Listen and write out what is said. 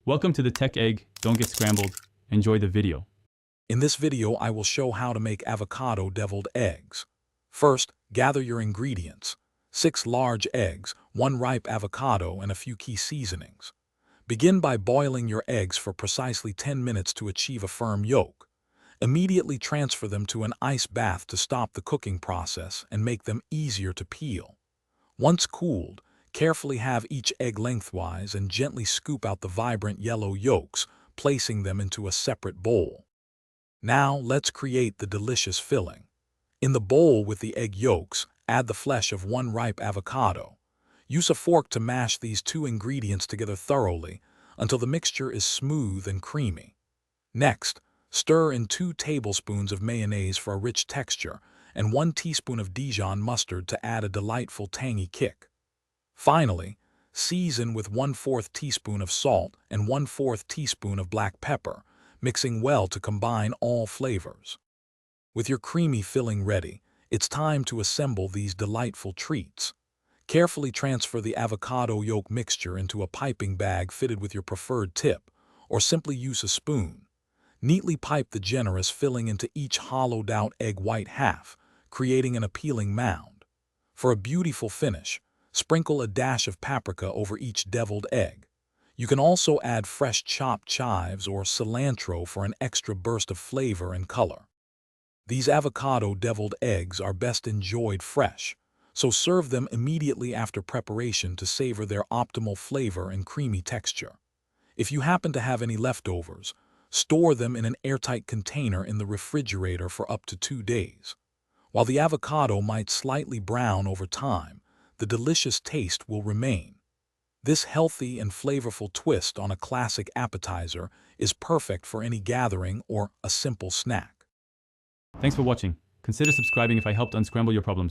Welcome to the Tech Egg. Don't get scrambled. Enjoy the video. In this video, I will show how to make avocado deviled eggs. First, gather your ingredients: 6 large eggs, 1 ripe avocado, and a few key seasonings. Begin by boiling your eggs for precisely 10 minutes to achieve a firm yolk. Immediately transfer them to an ice bath to stop the cooking process and make them easier to peel. Once cooled, carefully have each egg lengthwise and gently scoop out the vibrant yellow yolks, placing them into a separate bowl. Now let's create the delicious filling. In the bowl with the egg yolks, add the flesh of 1 ripe avocado. Use a fork to mash these 2 ingredients together thoroughly until the mixture is smooth and creamy. Next, stir in 2 tablespoons of mayonnaise for a rich texture and 1 teaspoon of Dijon mustard to add a delightful tangy kick. Finally, season with 1/4 teaspoon of salt and 1/4 teaspoon of black pepper, mixing well to combine all flavors. With your creamy filling ready, it's time to assemble these delightful treats. Carefully transfer the avocado yolk mixture into a piping bag fitted with your preferred tip, or simply use a spoon. Neatly pipe the generous filling into each hollowed-out egg white half, creating an appealing mound. For a beautiful finish, sprinkle a dash of paprika over each deviled egg. You can also add fresh chopped chives or cilantro for an extra burst of flavor and color. These avocado deviled eggs are best enjoyed fresh, so serve them immediately after preparation to savor their optimal flavor and creamy texture. If you happen to have any leftovers, store them in an airtight container in the refrigerator for up to 2 days. While the avocado might slightly brown over time, the delicious taste will remain. This healthy and flavorful twist on a classic appetizer is perfect for any gathering or a simple snack. Thanks for watching. Consider subscribing if I helped unscramble your problems.